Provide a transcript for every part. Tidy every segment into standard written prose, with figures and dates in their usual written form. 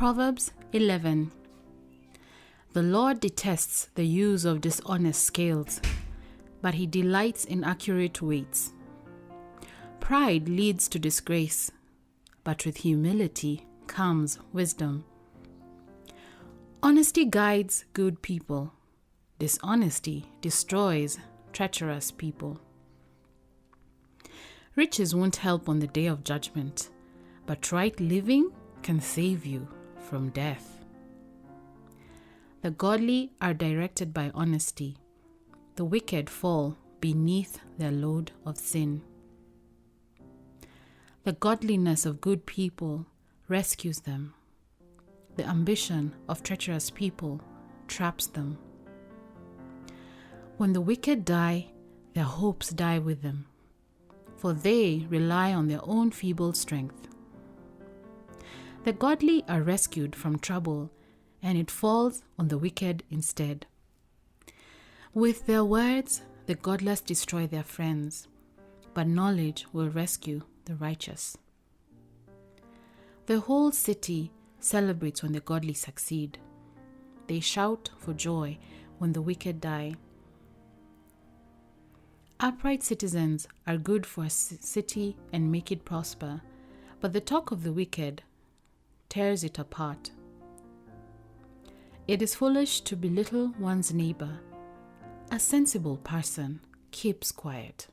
Proverbs 11. The Lord detests the use of dishonest scales, but he delights in accurate weights. Pride leads to disgrace, but with humility comes wisdom. Honesty guides good people. Dishonesty destroys treacherous people. Riches won't help on the day of judgment, but right living can save you from death. The godly are directed by honesty. The wicked fall beneath their load of sin. The godliness of good people rescues them. The ambition of treacherous people traps them. When the wicked die, their hopes die with them, for they rely on their own feeble strength. The godly are rescued from trouble, and it falls on the wicked instead. With their words, the godless destroy their friends, but knowledge will rescue the righteous. The whole city celebrates when the godly succeed. They shout for joy when the wicked die. Upright citizens are good for a city and make it prosper, but the talk of the wicked tears it apart. It is foolish to belittle one's neighbor. A sensible person keeps quiet.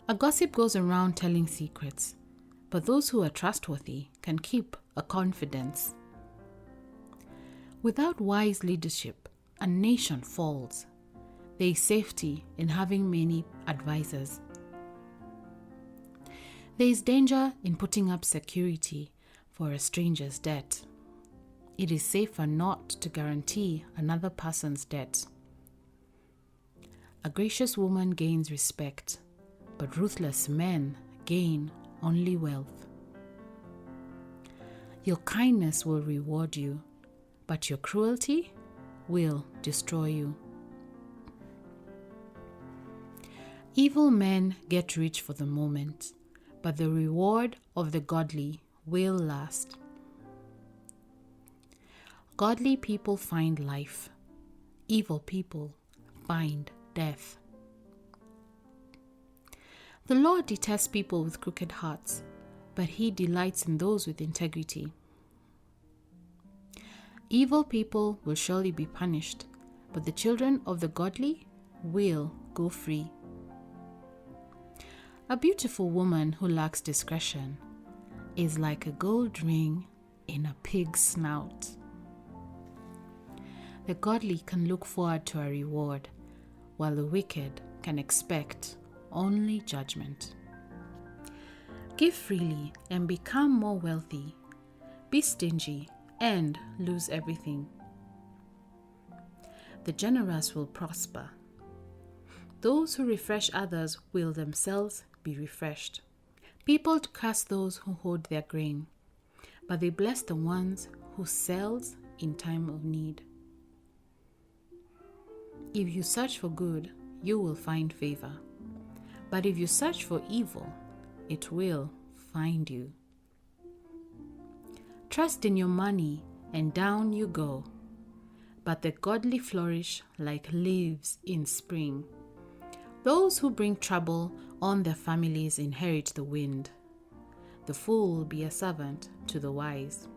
A gossip goes around telling secrets, but those who are trustworthy can keep a confidence. Without wise leadership, a nation falls. There is safety in having many advisors. There is danger in putting up security for a stranger's debt. It is safer not to guarantee another person's debt. A gracious woman gains respect, but ruthless men gain only wealth. Your kindness will reward you, but your cruelty will destroy you. Evil men get rich for the moment, but the reward of the godly will last. Godly people find life. Evil people find death. The Lord detests people with crooked hearts, but he delights in those with integrity. Evil people will surely be punished, but the children of the godly will go free. A beautiful woman who lacks discretion is like a gold ring in a pig's snout. The godly can look forward to a reward, while the wicked can expect only judgment. Give freely and become more wealthy. Be stingy and lose everything. The generous will prosper. Those who refresh others will themselves be refreshed. People curse those who hoard their grain, but they bless the ones who sells in time of need. If you search for good, you will find favor. But if you search for evil, it will find you. Trust in your money, and down you go. But the godly flourish like leaves in spring. Those who bring trouble on their families inherit the wind. The fool will be a servant to the wise.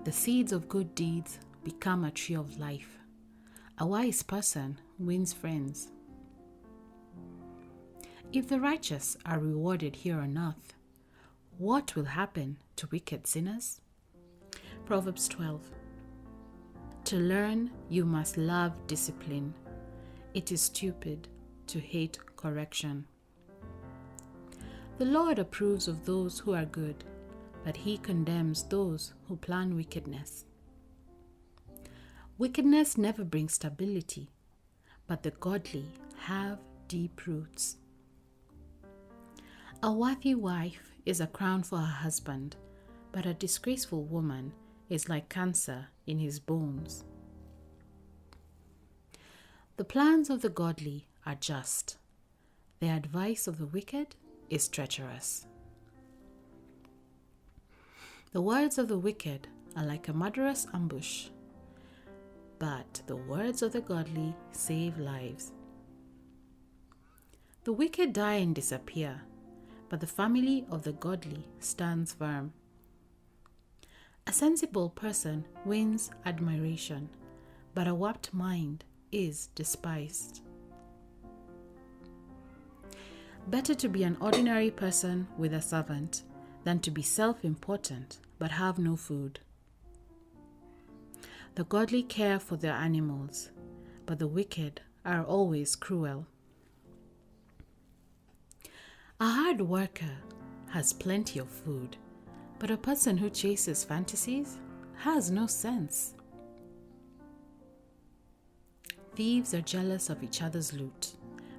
The seeds of good deeds become a tree of life. A wise person wins friends. If the righteous are rewarded here on earth, what will happen to wicked sinners? Proverbs 12. To learn, you must love discipline. It is stupid to hate correction. The Lord approves of those who are good, but he condemns those who plan wickedness. Wickedness never brings stability, but the godly have deep roots. A worthy wife is a crown for her husband, but a disgraceful woman is like cancer in his bones. The plans of the godly are just. The advice of the wicked is treacherous. The words of the wicked are like a murderous ambush, but the words of the godly save lives. The wicked die and disappear, but the family of the godly stands firm. A sensible person wins admiration, but a warped mind is despised. Better to be an ordinary person with a servant than to be self-important but have no food. The godly care for their animals, but the wicked are always cruel. A hard worker has plenty of food, but a person who chases fantasies has no sense. Thieves are jealous of each other's loot,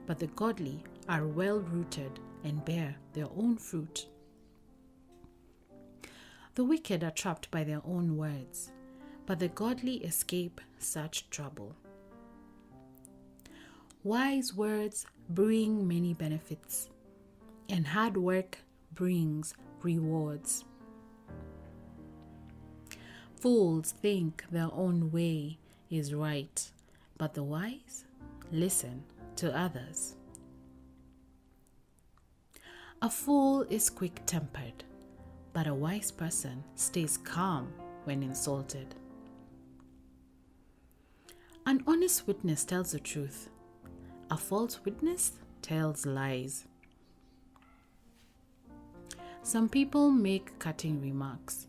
but the godly are well-rooted and bear their own fruit. The wicked are trapped by their own words, but the godly escape such trouble. Wise words bring many benefits, and hard work brings rewards. Fools think their own way is right, but the wise listen to others. A fool is quick-tempered, but a wise person stays calm when insulted. An honest witness tells the truth. A false witness tells lies. Some people make cutting remarks,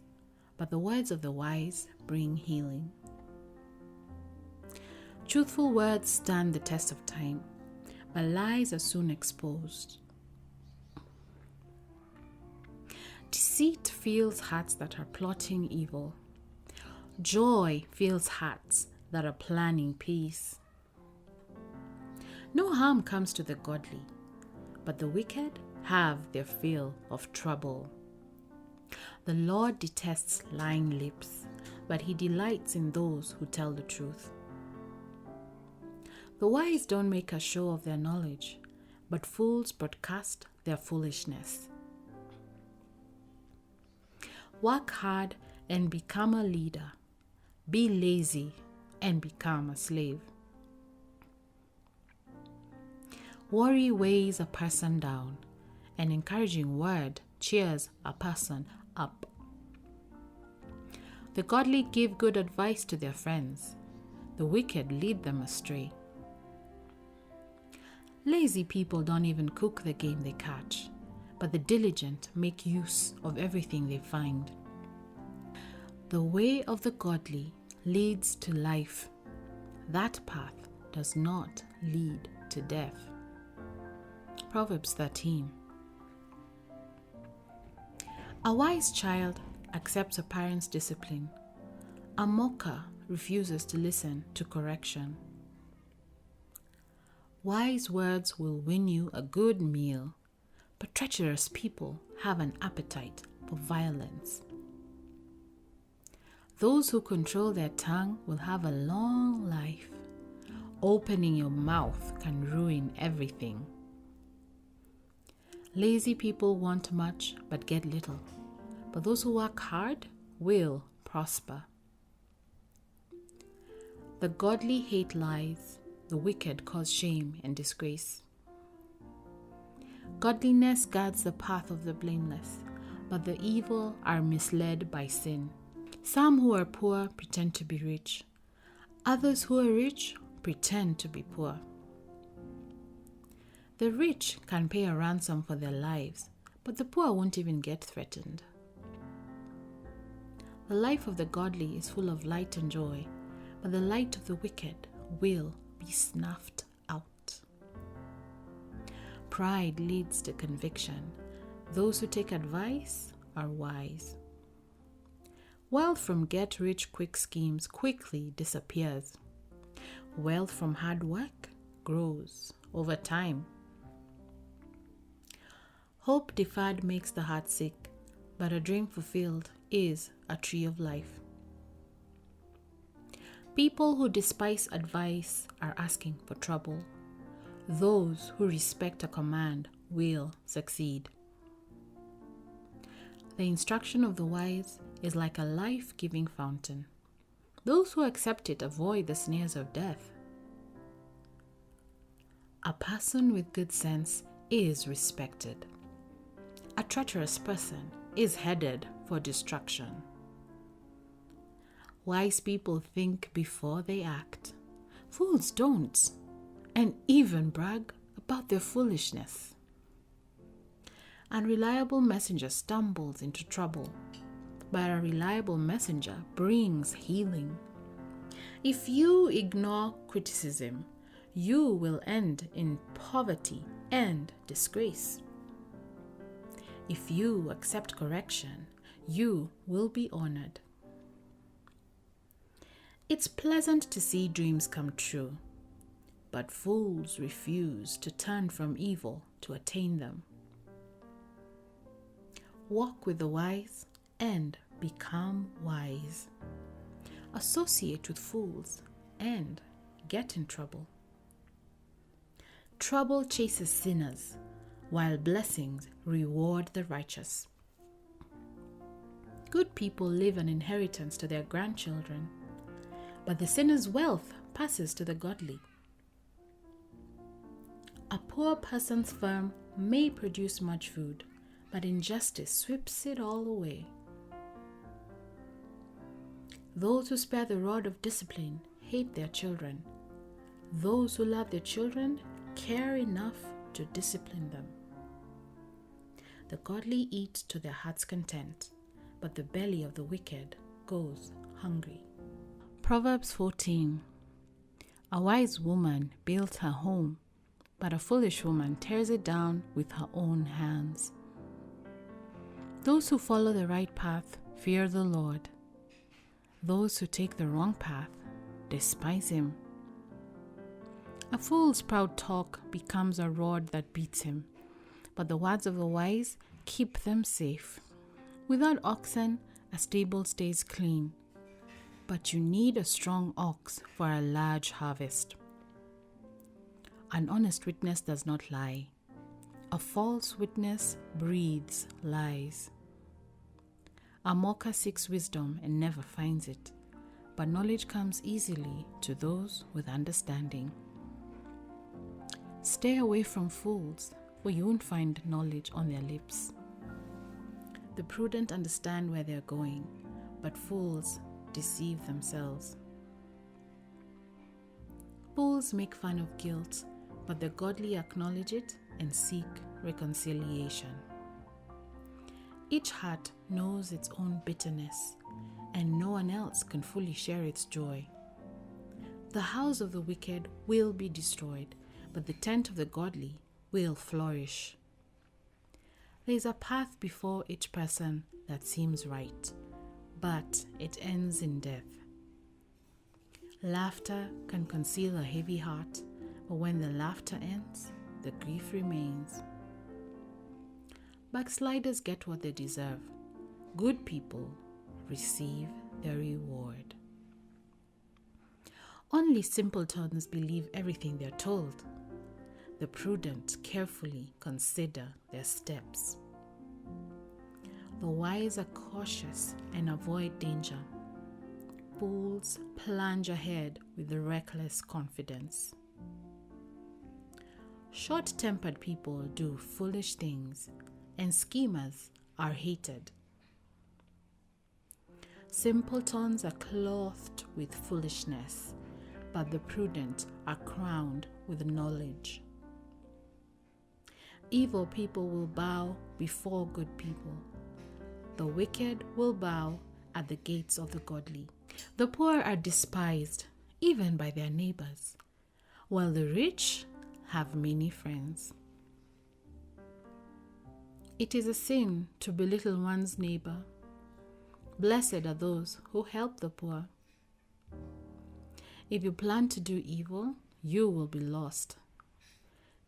but the words of the wise bring healing. Truthful words stand the test of time, but lies are soon exposed. Deceit fills hearts that are plotting evil. Joy fills hearts that are planning peace. No harm comes to the godly, but the wicked have their fill of trouble. The Lord detests lying lips, but he delights in those who tell the truth. The wise don't make a show of their knowledge, but fools broadcast their foolishness. Work hard and become a leader. Be lazy and become a slave. Worry weighs a person down. An encouraging word cheers a person up. The godly give good advice to their friends. The wicked lead them astray. Lazy people don't even cook the game they catch, but the diligent make use of everything they find. The way of the godly leads to life. That path does not lead to death. Proverbs 13. A wise child accepts a parent's discipline. A mocker refuses to listen to correction. Wise words will win you a good meal, but treacherous people have an appetite for violence. Those who control their tongue will have a long life. Opening your mouth can ruin everything. Lazy people want much but get little, but those who work hard will prosper. The godly hate lies, the wicked cause shame and disgrace. Godliness guards the path of the blameless, but the evil are misled by sin. Some who are poor pretend to be rich. Others who are rich pretend to be poor. The rich can pay a ransom for their lives, but the poor won't even get threatened. The life of the godly is full of light and joy, but the light of the wicked will be snuffed out. Pride leads to conviction. Those who take advice are wise. Wealth from get-rich-quick schemes quickly disappears. Wealth from hard work grows over time. Hope deferred makes the heart sick, but a dream fulfilled is a tree of life. People who despise advice are asking for trouble. Those who respect a command will succeed. The instruction of the wise is like a life-giving fountain. Those who accept it avoid the snares of death. A person with good sense is respected. A treacherous person is headed for destruction. Wise people think before they act. Fools don't, and even brag about their foolishness. Unreliable messenger stumbles into trouble, but a reliable messenger brings healing. If you ignore criticism, you will end in poverty and disgrace. If you accept correction, you will be honored. It's pleasant to see dreams come true, but fools refuse to turn from evil to attain them. Walk with the wise and become wise. Associate with fools and get in trouble. Trouble chases sinners, while blessings reward the righteous. Good people leave an inheritance to their grandchildren, but the sinner's wealth passes to the godly. A poor person's farm may produce much food, but injustice sweeps it all away. Those who spare the rod of discipline hate their children. Those who love their children care enough to discipline them. The godly eat to their heart's content, but the belly of the wicked goes hungry. Proverbs 14. A wise woman builds her home, but a foolish woman tears it down with her own hands. Those who follow the right path fear the Lord. Those who take the wrong path despise him. A fool's proud talk becomes a rod that beats him, but the words of the wise keep them safe. Without oxen, a stable stays clean, but you need a strong ox for a large harvest. An honest witness does not lie. A false witness breathes lies. A mocker seeks wisdom and never finds it, but knowledge comes easily to those with understanding. Stay away from fools, for you won't find knowledge on their lips. The prudent understand where they're going, but fools deceive themselves. Fools make fun of guilt, but the godly acknowledge it and seek reconciliation. Each heart knows its own bitterness, and no one else can fully share its joy. The house of the wicked will be destroyed, but the tent of the godly will flourish. There is a path before each person that seems right, but it ends in death. Laughter can conceal a heavy heart, but when the laughter ends, the grief remains. Backsliders get what they deserve. Good people receive their reward. Only simpletons believe everything they're told. The prudent carefully consider their steps. The wise are cautious and avoid danger. Fools plunge ahead with reckless confidence. Short-tempered people do foolish things, and schemers are hated. Simpletons are clothed with foolishness, but the prudent are crowned with knowledge. Evil people will bow before good people. The wicked will bow at the gates of the godly. The poor are despised, even by their neighbors, while the rich have many friends. It is a sin to belittle one's neighbor. Blessed are those who help the poor. If you plan to do evil, you will be lost.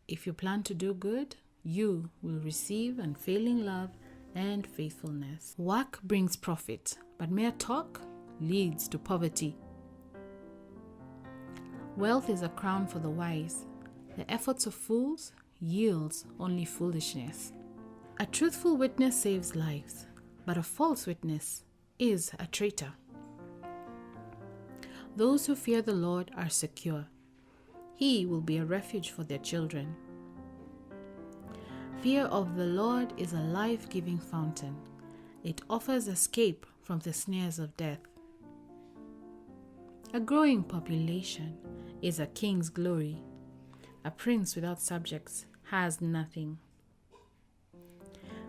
If you plan to do good, you will receive unfailing love and faithfulness. Work brings profit, but mere talk leads to poverty. Wealth is a crown for the wise. The efforts of fools yields only foolishness. A truthful witness saves lives, but a false witness is a traitor. Those who fear the Lord are secure. He will be a refuge for their children. Fear of the Lord is a life-giving fountain. It offers escape from the snares of death. A growing population is a king's glory. A prince without subjects has nothing.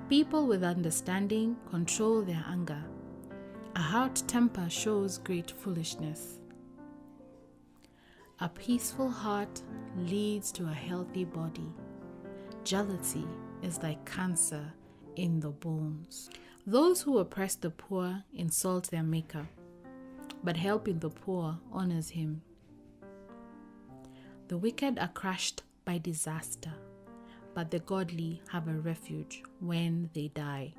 People with understanding control their anger. A hot temper shows great foolishness. A peaceful heart leads to a healthy body. Jealousy is like cancer in the bones. Those who oppress the poor insult their maker, but helping the poor honors him. The wicked are crushed by disaster, but the godly have a refuge when they die.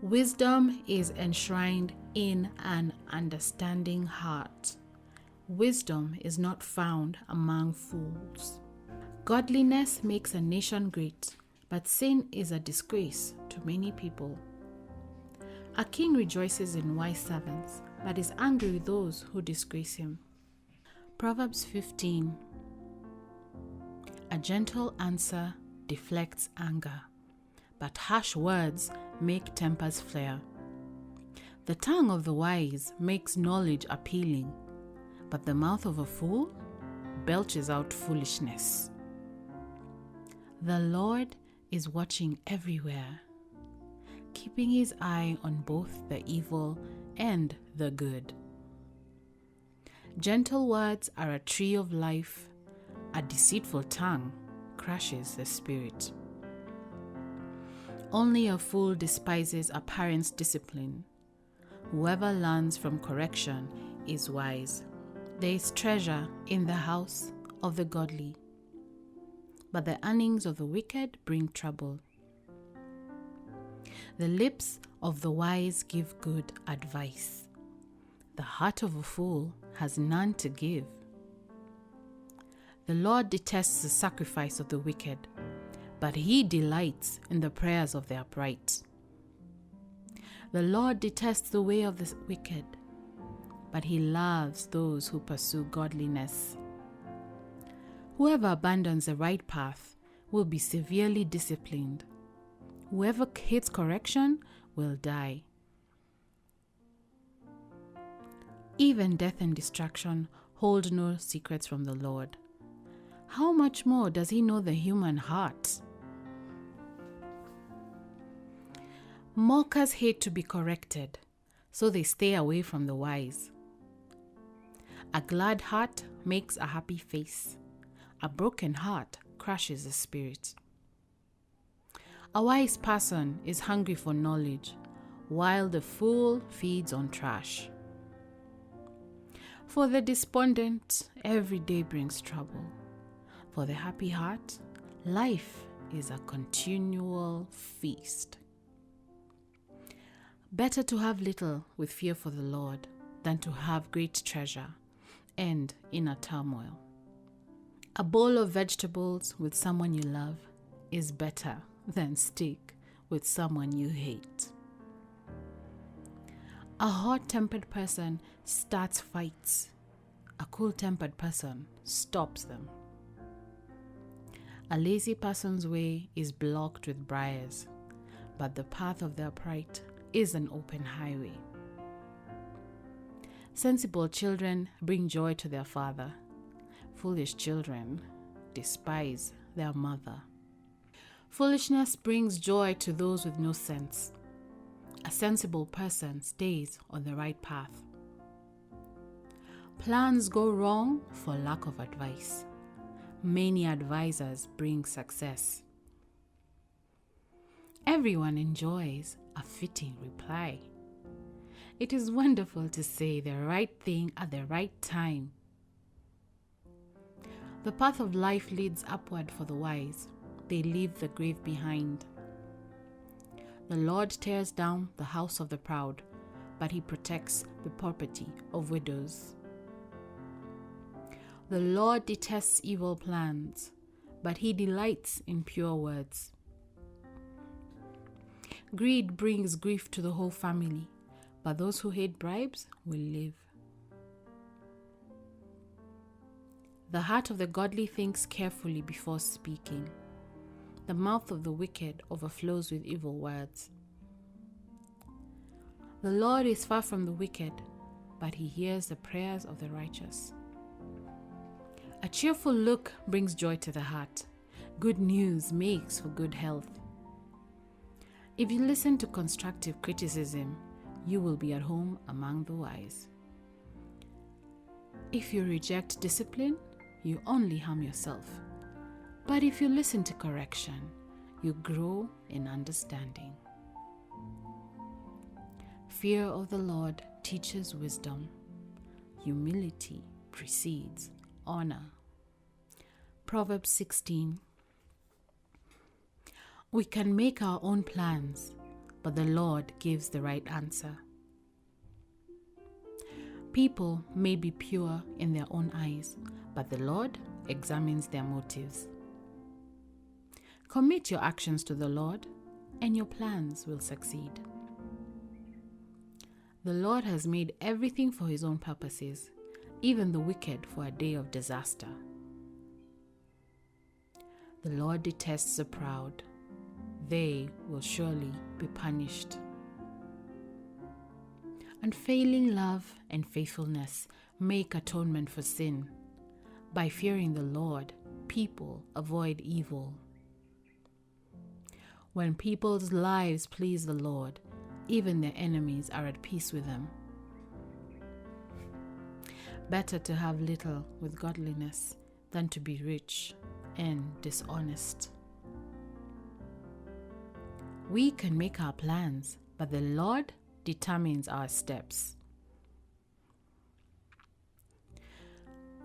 Wisdom is enshrined in an understanding heart. Wisdom is not found among fools. Godliness makes a nation great, but sin is a disgrace to many people. A king rejoices in wise servants, but is angry with those who disgrace him. Proverbs 15. A gentle answer deflects anger, but harsh words make tempers flare. The tongue of the wise makes knowledge appealing, but the mouth of a fool belches out foolishness. The Lord is watching everywhere, keeping his eye on both the evil and the good. Gentle words are a tree of life. A deceitful tongue crushes the spirit. Only a fool despises a parent's discipline. Whoever learns from correction is wise. There is treasure in the house of the godly, but the earnings of the wicked bring trouble. The lips of the wise give good advice. The heart of a fool has none to give. The Lord detests the sacrifice of the wicked, but he delights in the prayers of the upright. The Lord detests the way of the wicked, but he loves those who pursue godliness. Whoever abandons the right path will be severely disciplined. Whoever hates correction will die. Even death and destruction hold no secrets from the Lord. How much more does he know the human heart? Mockers hate to be corrected, so they stay away from the wise. A glad heart makes a happy face. A broken heart crushes the spirit. A wise person is hungry for knowledge, while the fool feeds on trash. For the despondent, every day brings trouble. For the happy heart, life is a continual feast. Better to have little with fear for the Lord than to have great treasure and inner turmoil. A bowl of vegetables with someone you love is better than steak with someone you hate. A hot-tempered person starts fights. A cool-tempered person stops them. A lazy person's way is blocked with briars, but the path of the upright is an open highway. Sensible children bring joy to their father. Foolish children despise their mother. Foolishness brings joy to those with no sense. A sensible person stays on the right path. Plans go wrong for lack of advice. Many advisors bring success. Everyone enjoys a fitting reply. It is wonderful to say the right thing at the right time. The path of life leads upward for the wise. They leave the grave behind. The Lord tears down the house of the proud, but he protects the property of widows. The Lord detests evil plans, but he delights in pure words. Greed brings grief to the whole family, but those who hate bribes will live. The heart of the godly thinks carefully before speaking. The mouth of the wicked overflows with evil words. The Lord is far from the wicked, but he hears the prayers of the righteous. A cheerful look brings joy to the heart. Good news makes for good health. If you listen to constructive criticism, you will be at home among the wise. If you reject discipline, you only harm yourself. But if you listen to correction, you grow in understanding. Fear of the Lord teaches wisdom. Humility precedes honor. Proverbs 16. We can make our own plans, but the Lord gives the right answer. People may be pure in their own eyes, but the Lord examines their motives. Commit your actions to the Lord, and your plans will succeed. The Lord has made everything for his own purposes, even the wicked for a day of disaster. The Lord detests the proud. They will surely be punished. Unfailing love and faithfulness make atonement for sin. By fearing the Lord, people avoid evil. When people's lives please the Lord, even their enemies are at peace with them. Better to have little with godliness than to be rich and dishonest. We can make our plans, but the Lord determines our steps.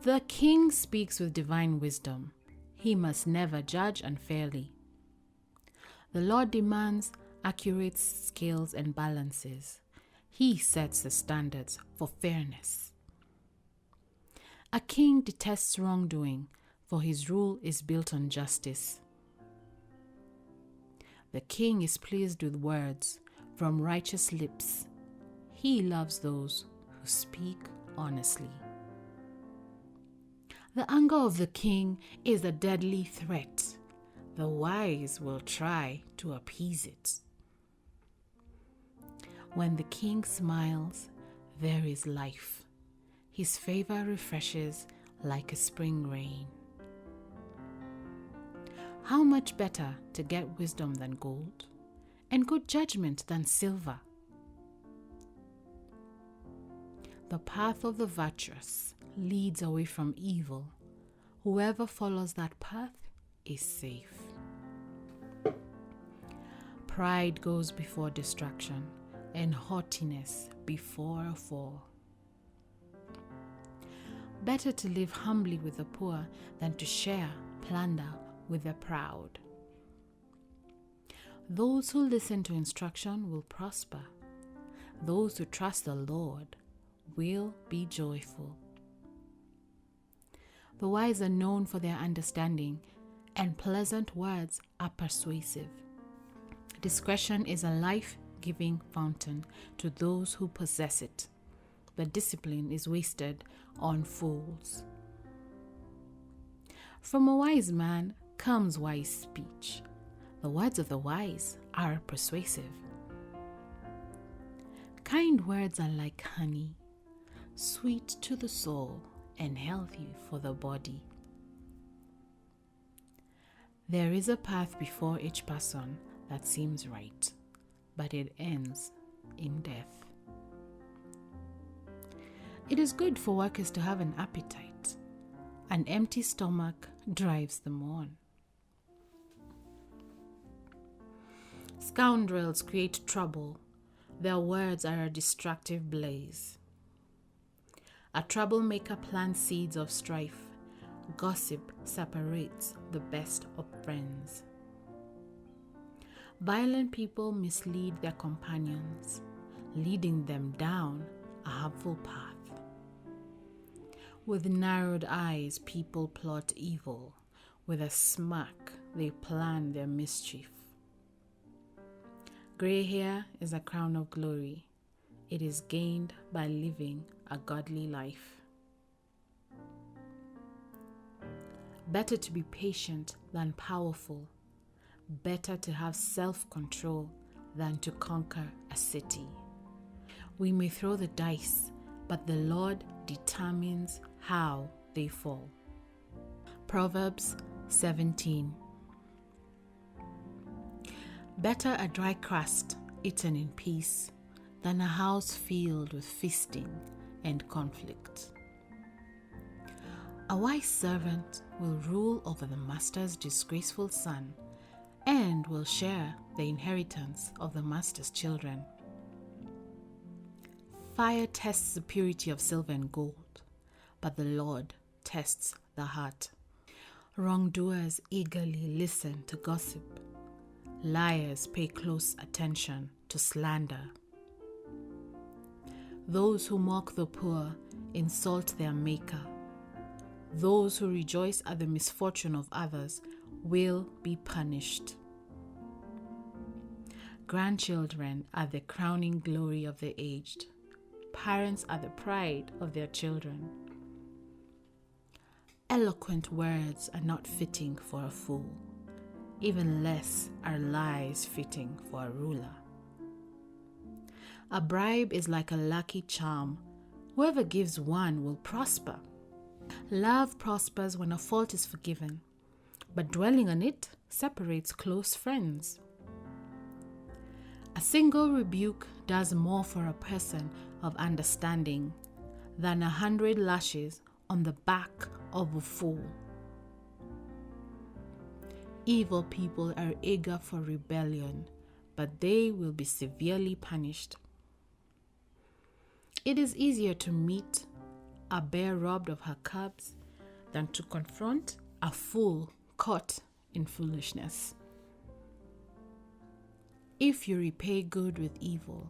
The king speaks with divine wisdom. He must never judge unfairly. The Lord demands accurate scales and balances. He sets the standards for fairness. A king detests wrongdoing, for his rule is built on justice. The king is pleased with words from righteous lips. He loves those who speak honestly. The anger of the king is a deadly threat. The wise will try to appease it. When the king smiles, there is life. His favor refreshes like a spring rain. How much better to get wisdom than gold, and good judgment than silver. The path of the virtuous leads away from evil. Whoever follows that path is safe. Pride goes before destruction, and haughtiness before a fall. Better to live humbly with the poor than to share plunder with the proud. Those who listen to instruction will prosper. Those who trust the Lord will be joyful. The wise are known for their understanding, and pleasant words are persuasive. Discretion is a life-giving fountain to those who possess it, but discipline is wasted on fools. From a wise man comes wise speech. The words of the wise are persuasive. Kind words are like honey, sweet to the soul and healthy for the body. There is a path before each person that seems right, but it ends in death. It is good for workers to have an appetite. An empty stomach drives them on. Scoundrels create trouble. Their words are a destructive blaze. A troublemaker plants seeds of strife. Gossip separates the best of friends. Violent people mislead their companions, leading them down a harmful path. With narrowed eyes, people plot evil. With a smirk, they plan their mischief. Gray hair is a crown of glory. it is gained by living a godly life. Better to be patient than powerful. Better to have self-control than to conquer a city. We may throw the dice, but the Lord determines how they fall. Proverbs 17. Better a dry crust eaten in peace than a house filled with feasting and conflict. A wise servant will rule over the master's disgraceful son and will share the inheritance of the master's children. Fire tests the purity of silver and gold, but the Lord tests the heart. Wrongdoers eagerly listen to gossip. Liars pay close attention to slander. Those who mock the poor insult their Maker. Those who rejoice at the misfortune of others will be punished. Grandchildren are the crowning glory of the aged. Parents are the pride of their children. Eloquent words are not fitting for a fool. Even less are lies fitting for a ruler. A bribe is like a lucky charm. Whoever gives one will prosper. Love prospers when a fault is forgiven, but dwelling on it separates close friends. A single rebuke does more for a person of understanding than 100 lashes on the back of a fool. Evil people are eager for rebellion, but they will be severely punished. It is easier to meet a bear robbed of her cubs than to confront a fool caught in foolishness. If you repay good with evil,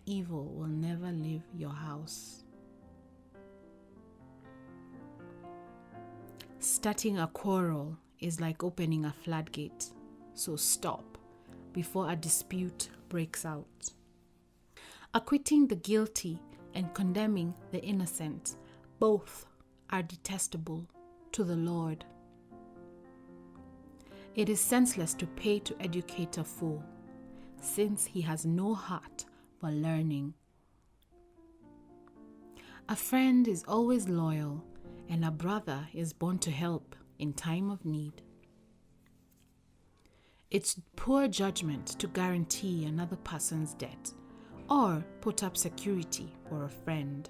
evil will never leave your house. Starting a quarrel is like opening a floodgate, so stop before a dispute breaks out. Acquitting the guilty and condemning the innocent, both are detestable to the Lord. It is senseless to pay to educate a fool, since he has no heart for learning. A friend is always loyal, and a brother is born to help in time of need. It's poor judgment to guarantee another person's debt or put up security for a friend.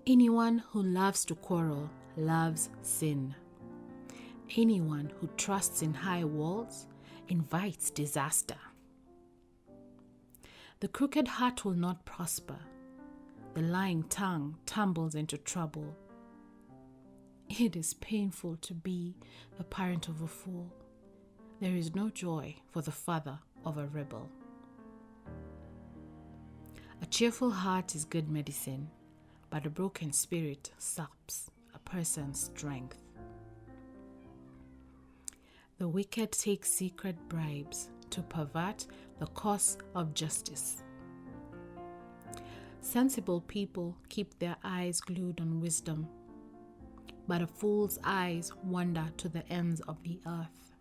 Anyone who loves to quarrel loves sin. Anyone who trusts in high walls invites disaster. The crooked heart will not prosper. The lying tongue tumbles into trouble. It is painful to be the parent of a fool. There is no joy for the father of a rebel. A cheerful heart is good medicine, but a broken spirit saps a person's strength. The wicked take secret bribes to pervert the course of justice. Sensible people keep their eyes glued on wisdom, but a fool's eyes wander to the ends of the earth.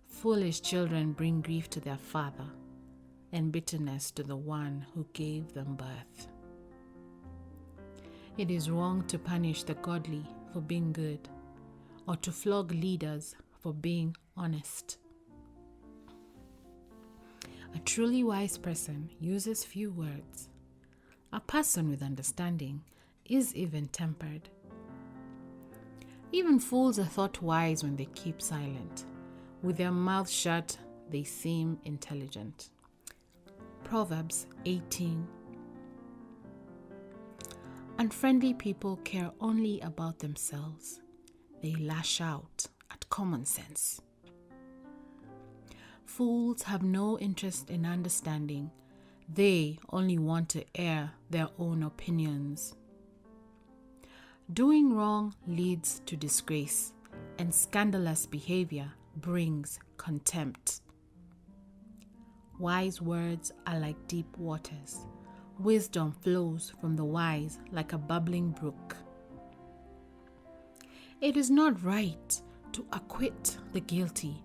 Foolish children bring grief to their father and bitterness to the one who gave them birth. It is wrong to punish the godly for being good, or to flog leaders for being honest. A truly wise person uses few words. A person with understanding is even-tempered. Even fools are thought wise when they keep silent. With their mouths shut, they seem intelligent. Proverbs 18. Unfriendly people care only about themselves. They lash out at common sense. Fools have no interest in understanding. They only want to air their own opinions. Doing wrong leads to disgrace, and scandalous behavior brings contempt. Wise words are like deep waters. Wisdom flows from the wise like a bubbling brook. It is not right to acquit the guilty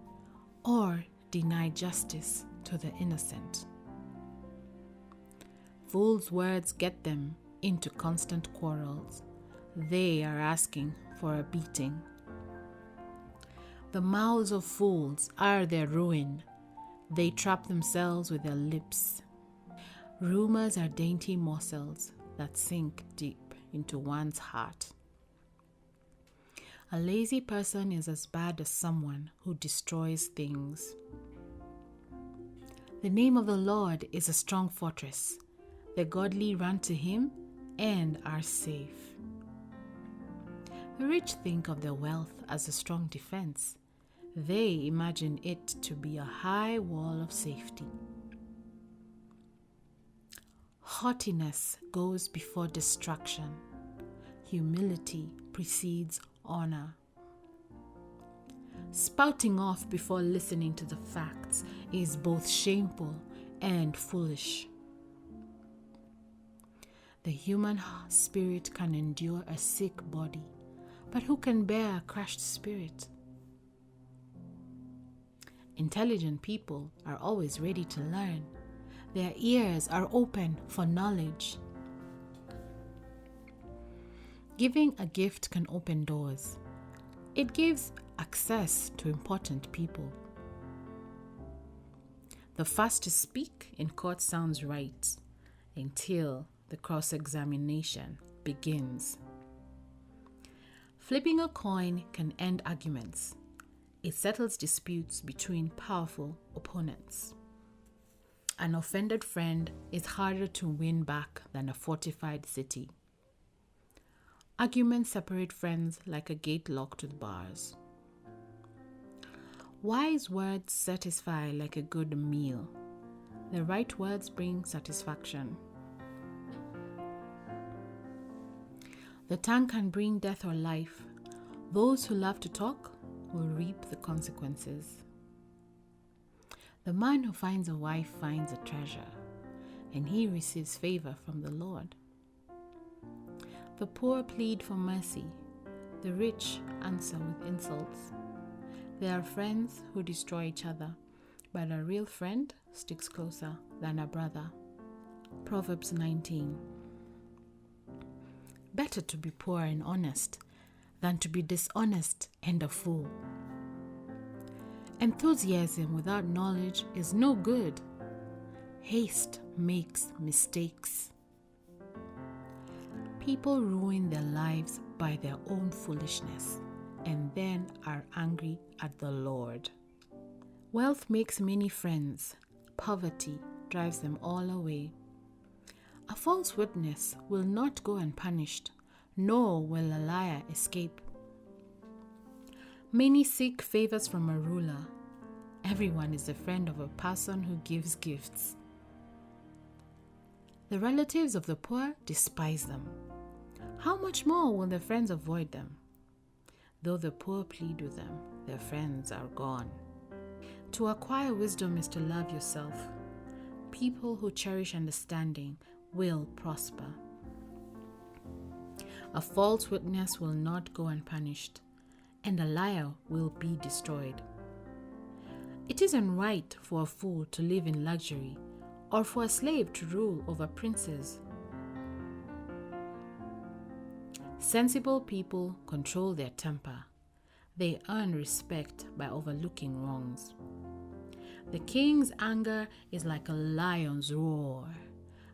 or deny justice to the innocent. Fools' words get them into constant quarrels. They are asking for a beating. The mouths of fools are their ruin. They trap themselves with their lips. Rumors are dainty morsels that sink deep into one's heart. A lazy person is as bad as someone who destroys things. The name of the Lord is a strong fortress. The godly run to him and are safe. The rich think of their wealth as a strong defense. They imagine it to be a high wall of safety. Haughtiness goes before destruction. Humility precedes honor. Spouting off before listening to the facts is both shameful and foolish. The human spirit can endure a sick body, but who can bear a crushed spirit? Intelligent people are always ready to learn. Their ears are open for knowledge. Giving a gift can open doors. It gives access to important people. The first to speak in court sounds right until the cross-examination begins. Flipping a coin can end arguments. It settles disputes between powerful opponents. An offended friend is harder to win back than a fortified city. Arguments separate friends like a gate locked with bars. Wise words satisfy like a good meal. The right words bring satisfaction. The tongue can bring death or life. Those who love to talk will reap the consequences. The man who finds a wife finds a treasure, and he receives favor from the Lord. The poor plead for mercy. The rich answer with insults. There are friends who destroy each other, but a real friend sticks closer than a brother. Proverbs 19. Better to be poor and honest than to be dishonest and a fool. Enthusiasm without knowledge is no good. Haste makes mistakes. People ruin their lives by their own foolishness and then are angry at the Lord. Wealth makes many friends. Poverty drives them all away. A false witness will not go unpunished, nor will a liar escape. Many seek favors from a ruler. Everyone is a friend of a person who gives gifts. The relatives of the poor despise them. How much more will their friends avoid them? Though the poor plead with them, their friends are gone. To acquire wisdom is to love yourself. People who cherish understanding will prosper. A false witness will not go unpunished, and a liar will be destroyed. It isn't right for a fool to live in luxury or for a slave to rule over princes. Sensible people control their temper. They earn respect by overlooking wrongs. The king's anger is like a lion's roar,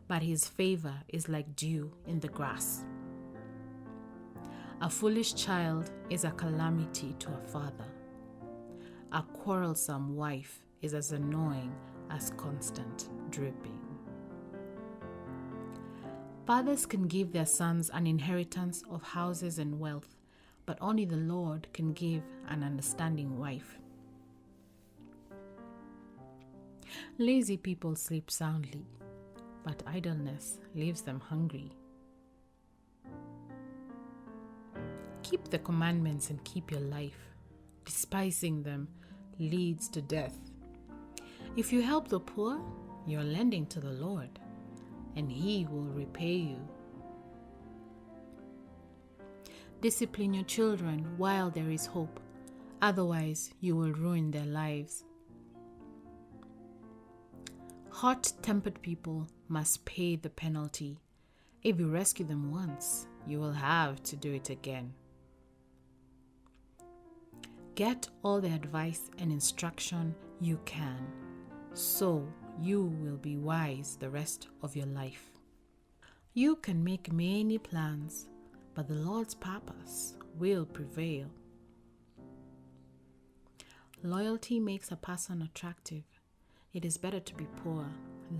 but his favor is like dew in the grass. A foolish child is a calamity to a father. A quarrelsome wife is as annoying as constant dripping. Fathers can give their sons an inheritance of houses and wealth, but only the Lord can give an understanding wife. Lazy people sleep soundly, but idleness leaves them hungry. Keep the commandments and keep your life. Despising them leads to death. If you help the poor, you're lending to the Lord, and He will repay you. Discipline your children while there is hope, otherwise you will ruin their lives. Hot-tempered people must pay the penalty. If you rescue them once, you will have to do it again. Get all the advice and instruction you can, so you will be wise the rest of your life. You can make many plans, but the Lord's purpose will prevail. Loyalty makes a person attractive. It is better to be poor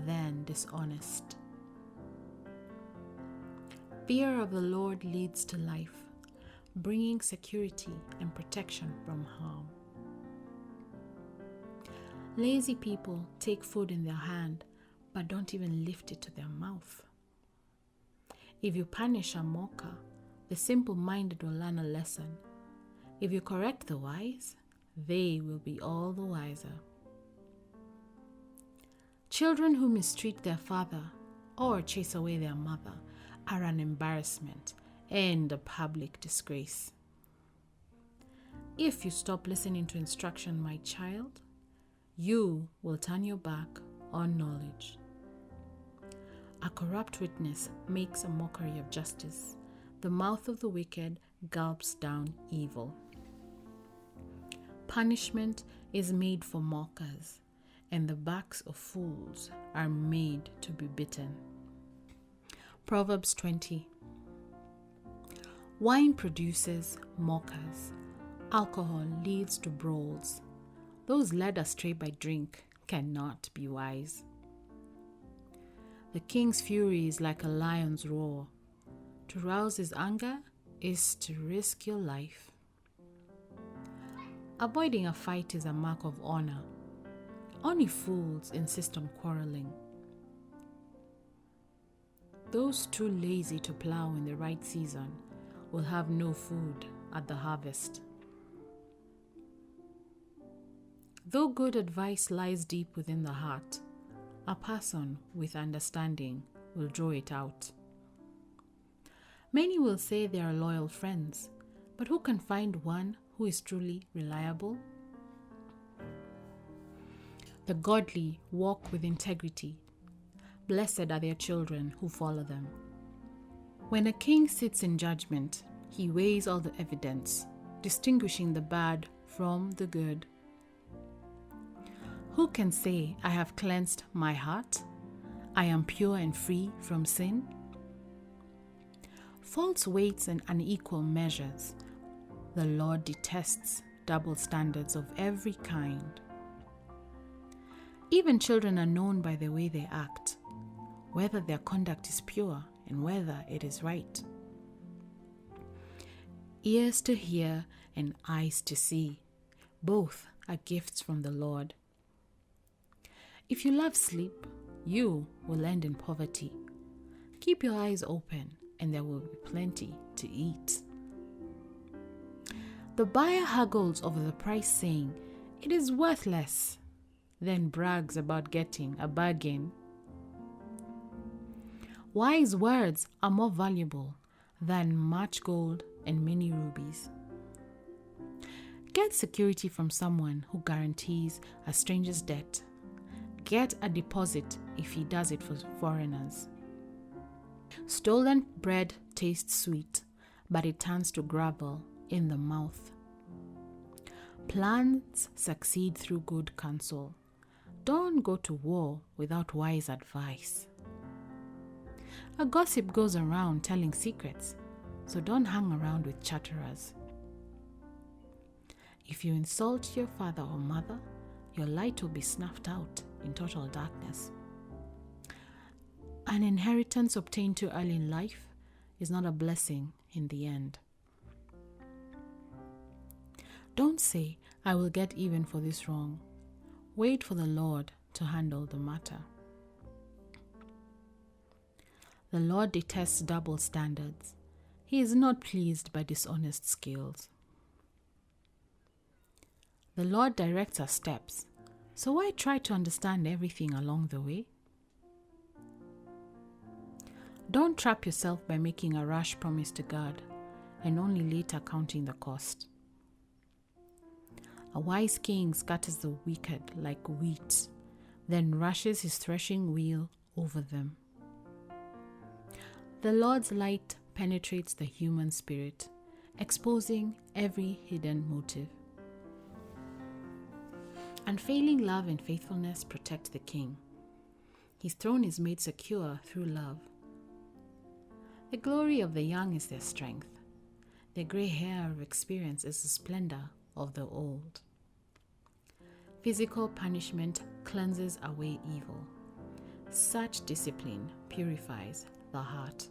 than dishonest. Fear of the Lord leads to life, bringing security and protection from harm. Lazy people take food in their hand, but don't even lift it to their mouth. If you punish a mocker, the simple-minded will learn a lesson. If you correct the wise, they will be all the wiser. Children who mistreat their father or chase away their mother are an embarrassment and a public disgrace. If you stop listening to instruction, my child, you will turn your back on knowledge. A corrupt witness makes a mockery of justice. The mouth of the wicked gulps down evil. Punishment is made for mockers, and the backs of fools are made to be bitten. Proverbs 20. Wine produces mockers. Alcohol leads to brawls. Those led astray by drink cannot be wise. The king's fury is like a lion's roar. To rouse his anger is to risk your life. Avoiding a fight is a mark of honor. Only fools insist on quarreling. Those too lazy to plow in the right season will have no food at the harvest. Though good advice lies deep within the heart, a person with understanding will draw it out. Many will say they are loyal friends, but who can find one who is truly reliable? The godly walk with integrity. Blessed are their children who follow them. When a king sits in judgment, he weighs all the evidence, distinguishing the bad from the good. Who can say, I have cleansed my heart? I am pure and free from sin? False weights and unequal measures. The Lord detests double standards of every kind. Even children are known by the way they act, whether their conduct is pure and whether it is right. Ears to hear and eyes to see, both are gifts from the Lord. If you love sleep, you will end in poverty. Keep your eyes open and there will be plenty to eat. The buyer haggles over the price, saying, "It is worthless," then brags about getting a bargain. Wise words are more valuable than much gold and many rubies. Get security from someone who guarantees a stranger's debt. Get a deposit if he does it for foreigners. Stolen bread tastes sweet, but it turns to gravel in the mouth. Plans succeed through good counsel. Don't go to war without wise advice. A gossip goes around telling secrets, so don't hang around with chatterers. If you insult your father or mother, your light will be snuffed out in total darkness. An inheritance obtained too early in life is not a blessing in the end. Don't say, "I will get even for this wrong." Wait for the Lord to handle the matter. The Lord detests double standards. He is not pleased by dishonest skills. The Lord directs our steps, So why try to understand everything along the way? Don't trap yourself by making a rash promise to God and only later counting the cost. A wise king scatters the wicked like wheat, then rushes his threshing wheel over them. The Lord's light penetrates the human spirit, exposing every hidden motive. Unfailing love and faithfulness protect the king. His throne is made secure through love. The glory of the young is their strength. Their gray hair of experience is the splendor of the old. Physical punishment cleanses away evil. Such discipline purifies the heart.